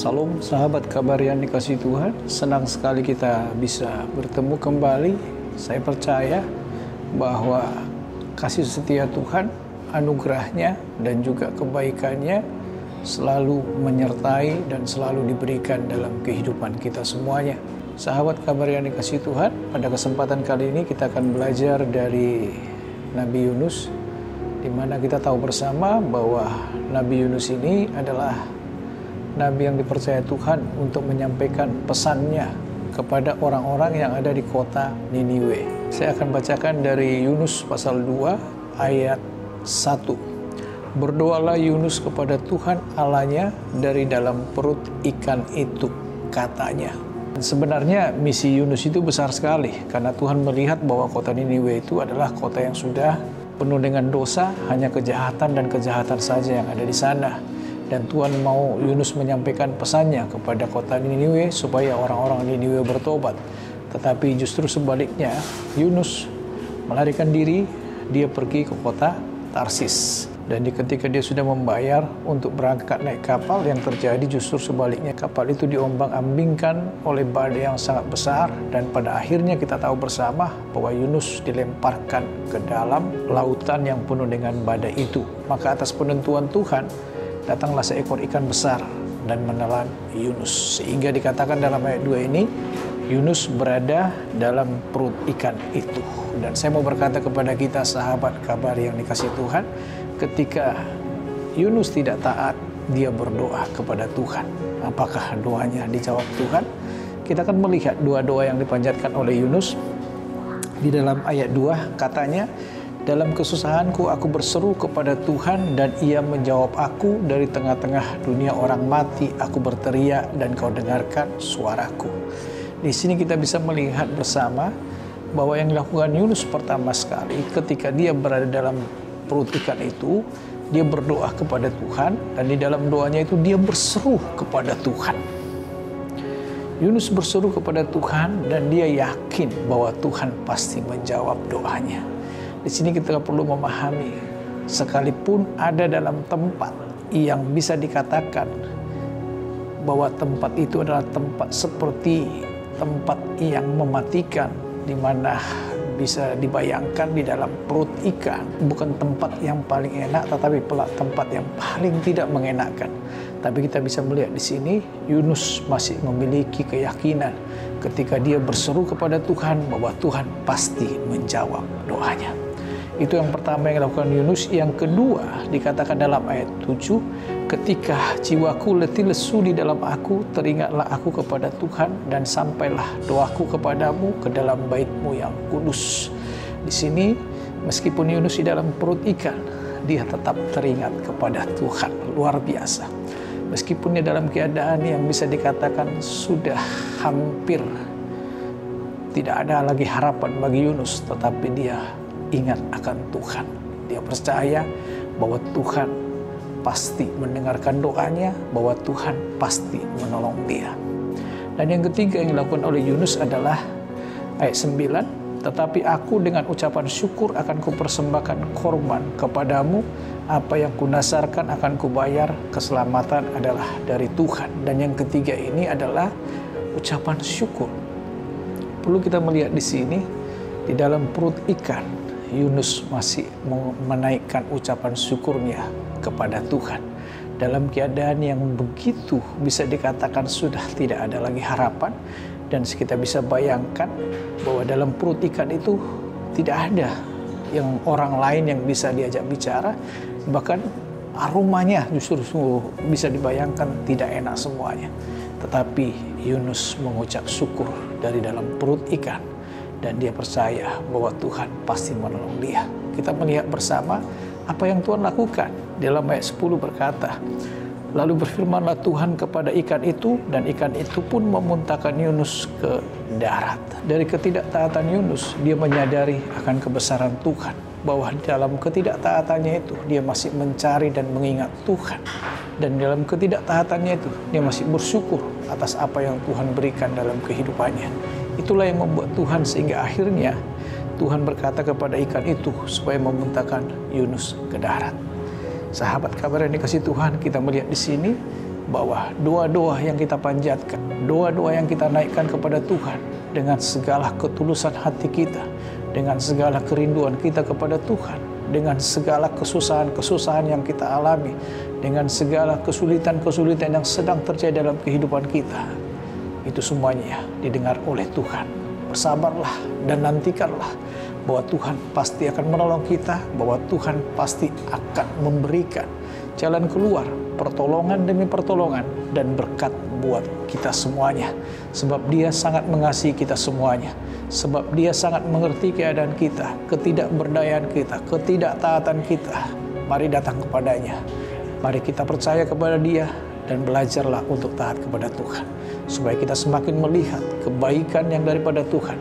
Salam sahabat kabar yang dikasihi Tuhan, senang sekali kita bisa bertemu kembali. Saya percaya bahwa kasih setia Tuhan, anugerahnya dan juga kebaikannya selalu menyertai dan selalu diberikan dalam kehidupan kita semuanya. Sahabat kabar yang dikasihi Tuhan, pada kesempatan kali ini kita akan belajar dari Nabi Yunus, di mana kita tahu bersama bahwa Nabi Yunus ini adalah Nabi yang dipercaya Tuhan untuk menyampaikan pesannya kepada orang-orang yang ada di kota Niniwe. Saya akan bacakan dari Yunus pasal 2 ayat 1. Berdoalah Yunus kepada Tuhan Allahnya dari dalam perut ikan itu, katanya. Sebenarnya misi Yunus itu besar sekali, karena Tuhan melihat bahwa kota Niniwe itu adalah kota yang sudah penuh dengan dosa, hanya kejahatan dan kejahatan saja yang ada di sana. Dan Tuhan mau Yunus menyampaikan pesannya kepada kota Niniwe supaya orang-orang Niniwe bertobat. Tetapi justru sebaliknya, Yunus melarikan diri, dia pergi ke kota Tarsis. Dan ketika dia sudah membayar untuk berangkat naik kapal, yang terjadi justru sebaliknya. Kapal itu diombang-ambingkan oleh badai yang sangat besar, dan pada akhirnya kita tahu bersama bahwa Yunus dilemparkan ke dalam lautan yang penuh dengan badai itu. Maka atas penentuan Tuhan, datanglah seekor ikan besar dan menelan Yunus. Sehingga dikatakan dalam ayat 2 ini, Yunus berada dalam perut ikan itu. Dan saya mau berkata kepada kita sahabat kabar yang dikasihi Tuhan, ketika Yunus tidak taat, dia berdoa kepada Tuhan. Apakah doanya dijawab Tuhan? Kita akan melihat dua doa yang dipanjatkan oleh Yunus. Di dalam ayat 2 katanya, dalam kesusahanku aku berseru kepada Tuhan dan ia menjawab aku. Dari tengah-tengah dunia orang mati aku berteriak dan kau dengarkan suaraku. Di sini kita bisa melihat bersama bahwa yang dilakukan Yunus pertama sekali ketika dia berada dalam perut ikan itu, dia berdoa kepada Tuhan, dan di dalam doanya itu dia berseru kepada Tuhan. Yunus berseru kepada Tuhan dan dia yakin bahwa Tuhan pasti menjawab doanya. Di sini kita perlu memahami, sekalipun ada dalam tempat yang bisa dikatakan bahwa tempat itu adalah tempat seperti tempat yang mematikan, di mana bisa dibayangkan di dalam perut ikan, bukan tempat yang paling enak, tetapi pula tempat yang paling tidak mengenakan. Tapi kita bisa melihat di sini, Yunus masih memiliki keyakinan ketika dia berseru kepada Tuhan bahwa Tuhan pasti menjawab doanya. Itu yang pertama yang dilakukan Yunus. Yang kedua dikatakan dalam ayat 7, ketika jiwaku letih lesu di dalam aku, teringatlah aku kepada Tuhan dan sampailah doaku kepadamu ke dalam bait-Mu yang kudus. Di sini meskipun Yunus di dalam perut ikan, dia tetap teringat kepada Tuhan. Luar biasa. Meskipun dia dalam keadaan yang bisa dikatakan sudah hampir tidak ada lagi harapan bagi Yunus, tetapi dia ingat akan Tuhan. Dia percaya bahwa Tuhan pasti mendengarkan doanya, bahwa Tuhan pasti menolong dia. Dan yang ketiga yang dilakukan oleh Yunus adalah ayat 9, tetapi aku dengan ucapan syukur akan kupersembahkan korban kepadamu, apa yang kunasarkan akan kubayar, keselamatan adalah dari Tuhan. Dan yang ketiga ini adalah ucapan syukur. Perlu kita melihat di sini, di dalam perut ikan, Yunus masih menaikkan ucapan syukurnya kepada Tuhan. Dalam keadaan yang begitu bisa dikatakan sudah tidak ada lagi harapan. Dan kita bisa bayangkan bahwa dalam perut ikan itu tidak ada yang orang lain yang bisa diajak bicara. Bahkan aromanya justru bisa dibayangkan tidak enak semuanya. Tetapi Yunus mengucap syukur dari dalam perut ikan, dan dia percaya bahwa Tuhan pasti menolong dia. Kita melihat bersama apa yang Tuhan lakukan. Dalam ayat 10 berkata, lalu berfirmanlah Tuhan kepada ikan itu, dan ikan itu pun memuntahkan Yunus ke darat. Dari ketidaktaaatan Yunus, dia menyadari akan kebesaran Tuhan, bahwa dalam ketidaktaatannya itu dia masih mencari dan mengingat Tuhan. Dan dalam ketidaktaatannya itu dia masih bersyukur atas apa yang Tuhan berikan dalam kehidupannya. Itulah yang membuat Tuhan sehingga akhirnya Tuhan berkata kepada ikan itu supaya memuntahkan Yunus ke darat. Sahabat kabar yang dikasihi Tuhan, kita melihat di sini bahwa doa-doa yang kita panjatkan, doa-doa yang kita naikkan kepada Tuhan dengan segala ketulusan hati kita, dengan segala kerinduan kita kepada Tuhan, dengan segala kesusahan-kesusahan yang kita alami, dengan segala kesulitan-kesulitan yang sedang terjadi dalam kehidupan kita, itu semuanya didengar oleh Tuhan. Bersabarlah dan nantikanlah bahwa Tuhan pasti akan menolong kita, bahwa Tuhan pasti akan memberikan jalan keluar, pertolongan demi pertolongan, dan berkat buat kita semuanya. Sebab Dia sangat mengasihi kita semuanya. Sebab Dia sangat mengerti keadaan kita, ketidakberdayaan kita, ketidaktaatan kita. Mari datang kepadanya. Mari kita percaya kepada Dia dan belajarlah untuk taat kepada Tuhan. Supaya kita semakin melihat kebaikan yang daripada Tuhan,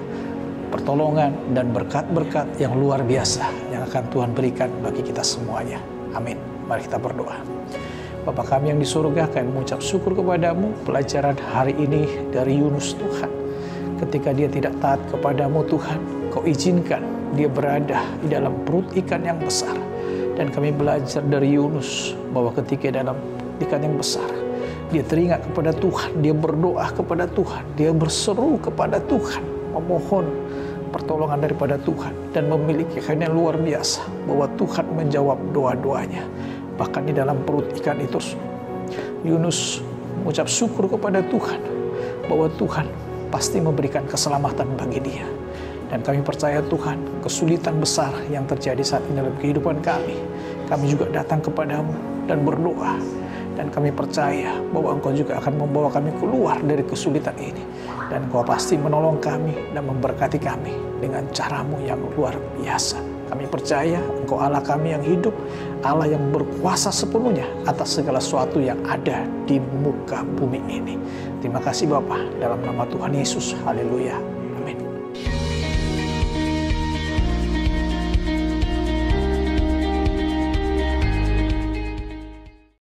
pertolongan dan berkat-berkat yang luar biasa yang akan Tuhan berikan bagi kita semuanya. Amin. Mari kita berdoa. Bapa kami yang di surga, kami mengucap syukur kepadamu pelajaran hari ini dari Yunus Tuhan. Ketika dia tidak taat kepadamu Tuhan, Kau izinkan dia berada di dalam perut ikan yang besar. Dan kami belajar dari Yunus bahwa ketika dalam ikan yang besar, dia teringat kepada Tuhan, dia berdoa kepada Tuhan, dia berseru kepada Tuhan, memohon pertolongan daripada Tuhan, dan memiliki kekayaan yang luar biasa bahwa Tuhan menjawab doa-doanya. Bahkan di dalam perut ikan itu, Yunus mengucap syukur kepada Tuhan bahwa Tuhan pasti memberikan keselamatan bagi dia. Dan kami percaya Tuhan, kesulitan besar yang terjadi saat ini dalam kehidupan kami juga datang kepadamu dan berdoa. Dan kami percaya bahwa Engkau juga akan membawa kami keluar dari kesulitan ini. Dan Engkau pasti menolong kami dan memberkati kami dengan cara-Mu yang luar biasa. Kami percaya Engkau Allah kami yang hidup, Allah yang berkuasa sepenuhnya atas segala sesuatu yang ada di muka bumi ini. Terima kasih Bapa, dalam nama Tuhan Yesus. Haleluya.